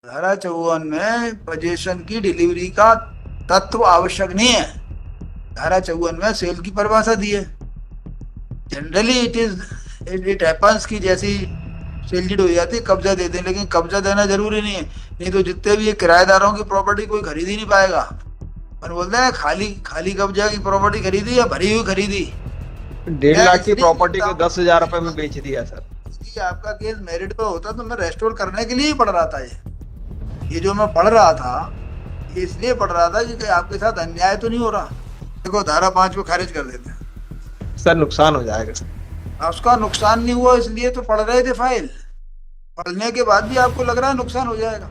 धारा 54 में पोजीशन की डिलीवरी का तत्व आवश्यक नहीं है। धारा 54 में सेल की परिभाषा दी है। जनरली इट हैपन्स की जैसी सेल डीड हो जाती है कब्जा दे दें, लेकिन कब्जा देना जरूरी नहीं है। नहीं तो जितने भी किराएदारों की प्रॉपर्टी कोई खरीद ही नहीं पाएगा। और बोलते हैं खाली खाली कब्जा की प्रॉपर्टी खरीदी या भरी हुई खरीदी। 1.5 लाख की प्रॉपर्टी को 10,000 रुपए में बेच दिया सर। आपका केस मेरिट पे होता तो मैं रेस्टोर करने के लिए ही पढ़ रहा था। ये जो मैं पढ़ रहा था ये इसलिए पढ़ रहा था कि आपके साथ अन्याय तो नहीं हो रहा। देखो धारा 5 को खारिज कर देते हैं सर, नुकसान हो जाएगा सर। उसका नुकसान नहीं हुआ इसलिए तो पढ़ रहे थे फाइल। पढ़ने के बाद भी आपको लग रहा है नुकसान हो जाएगा।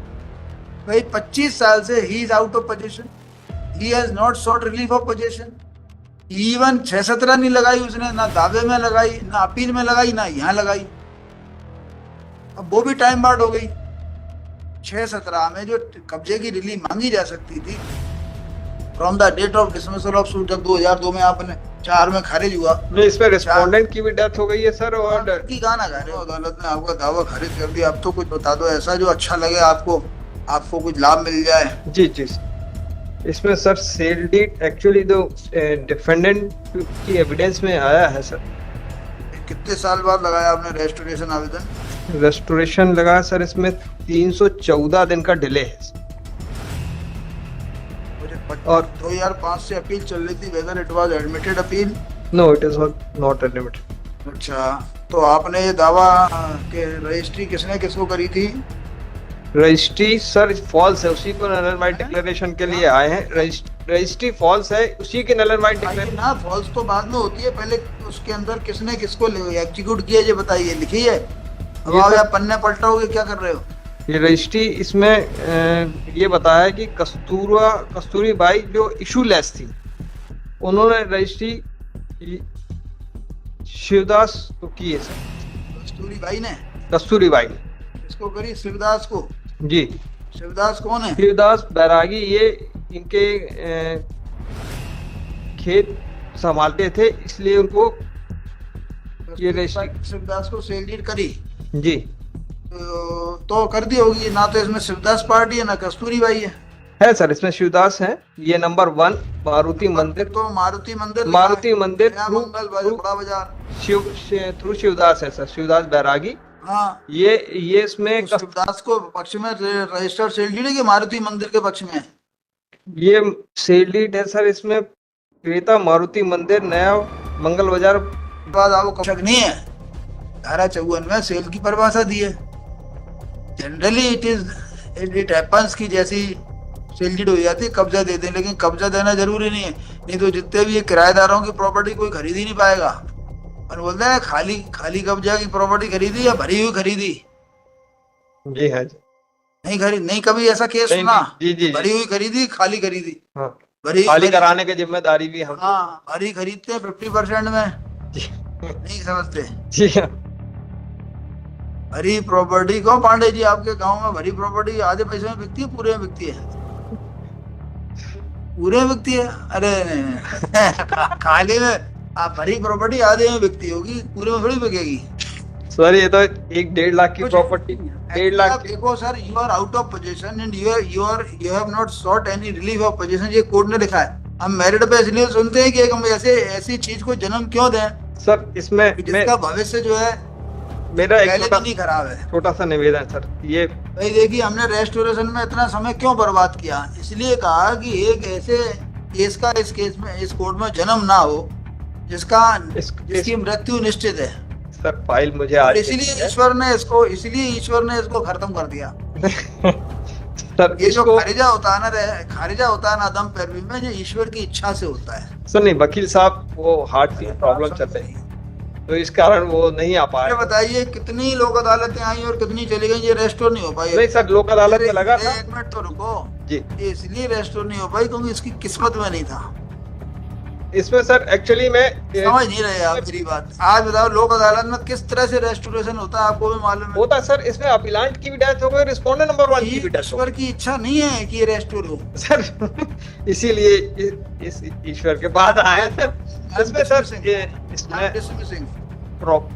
भाई 25 साल से ही is out of position, he has not sought relief of position. Even 6-17 नहीं लगाई उसने, ना दावे में लगाई, ना अपील में लगाई, ना यहाँ लगाई। अब वो भी टाइम बार्ड हो गई। 6-17 में जो कब्जे की रिलीफ मांगी जा सकती थी from the date of dismissal of suit, जब 2002 में आपने 4 में खारिज हुआ। नहीं, इसमें रिस्पोंडेंट की भी डेथ हो गई है सर। और की गाना गा रहे हो, अदालत ने आपका दावा खारिज कर दिया। अब तो कुछ बता दो ऐसा जो अच्छा लगे आपको कुछ लाभ मिल जाए। जी जी, इसमें सर सेल डीड एक्चुअली जो डिफेंडेंट की एविडेंस में आया है सर। कितने साल बाद लगाया आपने रेस्टोरेशन आवेदन? रेस्टोरेशन लगा सर, इसमें 314 दिन का डिले है और 2005 से अपील चल रही थी। Whether it was admitted appeal? No, it is not admitted. अच्छा, तो आपने ये दावा के रजिस्ट्री किसको करी थी? रजिस्ट्री सर फॉल्स है, उसी को नल एंड वाइड डिक्लेरेशन के लिए आए हैं। रजिस्ट्री फॉल्स है, उसी के नल एंड वाइड डिक्लेरेशन। ना फॉल्स तो बाद में होती है, पहले उसके अंदर किसने किसको एग्जीक्यूट किया ये बताइए, लिखिए। अब आप पन्ने पलटाओगे, क्या कर रहे हो? ये रजिस्ट्री इसमें ये बताया है कि कस्तूरी बाई जो इशू लेस थी, उन्होंने रजिस्ट्री शिवदास को की है सर। कस्तूरी बाई ने इसको करी शिवदास को? जी। शिवदास कौन है? शिवदास बैरागी, ये इनके खेत संभालते थे, इसलिए उनको ये रजिस्ट्री। शिवदास को सेल डीड करी? जी। तो कर दी होगी। ना तो इसमें शिवदास पार्टी है ना कस्तूरी बाई है सर। इसमें शिवदास है। ये नंबर 1 मारुति मंदिर, तो मारुति मंदिर बड़ा बाजार थ्रू शिवदास है सर, शिवदास बैरागी। हाँ, ये इसमें तो शिवदास को पक्ष में रजिस्टर्ड सेल डीड है कि मारुति मंदिर के पक्ष में? ये सेल डीड है सर। इसमें क्रेता मारुति मंदिर, नया मंगल बाजार। बाद आपको शक नहीं है, धारा 54 में सेल की परिभाषा दी है। जनरली इट हैपन्स की जैसी सेल डीड हो जाती है कब्जा दे दें, लेकिन कब्जा देना जरूरी नहीं है। नहीं तो जितने भी किराएदारों की प्रॉपर्टी कोई खरीद ही नहीं पाएगा। और बोलते हैं खाली कब्जा की प्रॉपर्टी खरीदी या भरी हुई खरीदी? जी हाँ जी। नहीं कभी ऐसा केस सुना? जी। भरी हुई खरीदी, खाली खरीदी? हाँ, खाली कराने की जिम्मेदारी भी हम। हाँ, भरी खरीदते हैं 50% में। जी। नहीं समझते? जी हाँ। भरी प्रॉपर्टी को पांडे जी आपके गांव में भरी प्रॉपर्टी आधे पैसे में बिकती है, पूरे में बिकती है? पूरे में बिकती है? अरे खाली में आप भरी प्रॉपर्टी आधे में बिकती होगी, पूरे में थोड़ी बिकेगी। सर ये तो 1.5 लाख की प्रॉपर्टी, 1.5 लाख। देखो sir, you are out of position and you have not sought any relief of position, ये कोर्ट ने लिखा है। हम मेरिट पे इसलिए सुनते हैं कि हम ऐसी चीज को जन्म क्यों दें सर। इसमें जिसका भविष्य जो है मेरा एक खराब है। छोटा सा निवेदन सर, ये भाई देखिए, हमने रेस्टोरेशन में इतना समय क्यों बर्बाद किया? इसलिए कहा कि एक ऐसे केस का इस कोर्ट में जन्म ना हो जिसकी मृत्यु निश्चित है सर। फाइल मुझे आज इसलिए ईश्वर ने इसको खत्म कर दिया। सर ये जो खारिजा होता है ना दम पैरवी में, ये ईश्वर की इच्छा से होता है। सर नहीं, वकील साहब वो हार्ट की प्रॉब्लम चल रही है, तो इस कारण वो नहीं आ पाए। बताइए कितनी लोक अदालतें आई और कितनी चली गई, ये रेस्टोर नहीं हो पाई? नहीं सर, लोक अदालत में लगा था। एक मिनट तो रुको जी। इसलिए रेस्टोर नहीं हो पाई क्योंकि इसकी किस्मत में नहीं था। इसमें सर एक्चुअली मैं समझ नहीं रहे आप मेरी बात। आज बताओ लोक अदालत में किस तरह से रेस्टोरेशन होता है, आपको भी मालूम है? होता सर, इसमें अपीलांट की भी डेथ हो गई, रिस्पोंडेंट नंबर 1 की भी डेथ हो ईश्वर की इच्छा नहीं है कि ये रेस्टोर हो सर। इसीलिए इस ईश्वर के बाद आए सर। इसमें सर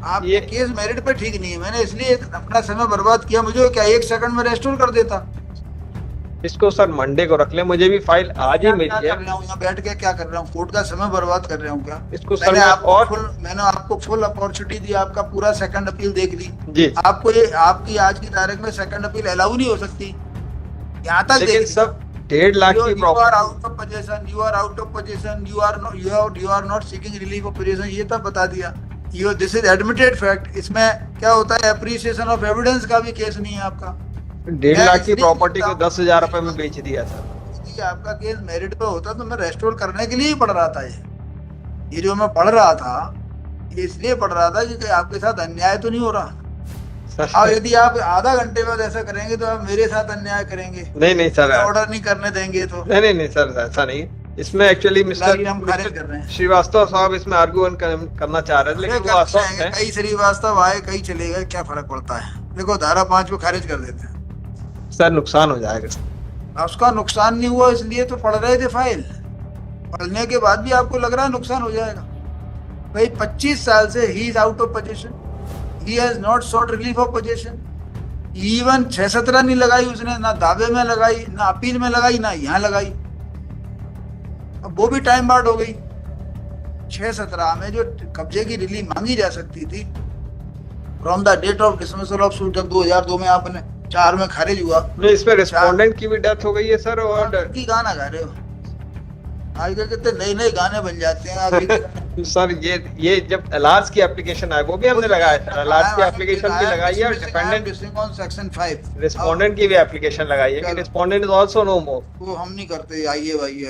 आप ये केस मेरिट पे ठीक नहीं है। मैंने इसलिए अपना समय बर्बाद किया। मुझे क्या 1 सेकंड में रेस्टोर कर देता? इसको सर मंडे को रख ले, मुझे भी फाइल आज ही क्या मिली कर है। रहा हूँ यहाँ बैठ के, क्या कर रहा हूँ? कोर्ट का समय बर्बाद कर रहा हूँ क्या? इसको सर मैं मैंने आपको फुल अपॉर्चुनिटी दी, आपका पूरा सेकंड अपील देख ली। जी, आपको ये आपकी आज की तारीख में सेकंड अपील अलाउ नहीं हो सकती, यहाँ तक लेकिन देख ली। सब 1.5 लाख की You are property. out of possession. You are out of possession. You are not seeking relief of possession. ये तब बता दिया। This is admitted fact. इसमें क्या होता है, appreciation of evidence का भी केस नहीं है आपका। 1.5 लाख की इसलिए प्रॉपर्टी को कहता हूँ, 10,000 रुपए में बेच दिया सर। यदि आपका केस मेरिट पे होता तो मैं रेस्टोर करने के लिए ही पढ़ रहा था। ये जो मैं पढ़ रहा था, ये इसलिए पढ़ रहा था कि आपके साथ अन्याय तो नहीं हो रहा। और यदि आप आधा घंटे बाद ऐसा करेंगे तो आप मेरे साथ अन्याय करेंगे, नहीं सर, ऑर्डर नहीं करने देंगे तो। नहीं सर, ऐसा नहीं। इसमें एक्चुअली हम खारिज कर रहे हैं। श्रीवास्तव साहब इसमें आर्गुमेंट करना चाह रहे थे, लेकिन वो अस्वस्थ हैं। कई श्रीवास्तव आए, कई चले गए, क्या फर्क पड़ता है? देखो धारा 5 को खारिज कर देते हैं। सर नुकसान हो जाएगा। उसका नुकसान नहीं हुआ, इसलिए तो पढ़ रहे थे फाइल। पढ़ने के बाद भी आपको लग रहा है नुकसान हो जाएगा। भाई 25 साल से ही is out of position, he has not sought relief of position. Even 6-17 नहीं लगाई उसने, ना दावे में लगाई, ना अपील में लगाई, ना यहाँ लगाई। अब वो भी टाइम बार्ड हो गई। 6-17 में जो कब्जे की रिलीफ मांगी जा सकती थी from the date of dismissal of suit, जब 2002 में आपने 4 में खारिज हुआ। नहीं, इसमें रिस्पोंडेंट की भी डेथ हो गई है सर। और की गाना गा रहे हो, आजकल कितने नए गाने बन जाते हैं आगे। सर ये जब एलार्स की एप्लीकेशन आई, वो भी हमने लगाया था। एलार्स की एप्लीकेशन भी लगाई है, और डिपेंडेंट ऑन सेक्शन 5 रिस्पोंडेंट की भी एप्लीकेशन लगाई है कि रिस्पोंडेंट इज आल्सो नो मोर। वो हम नहीं करते, आइए भाई।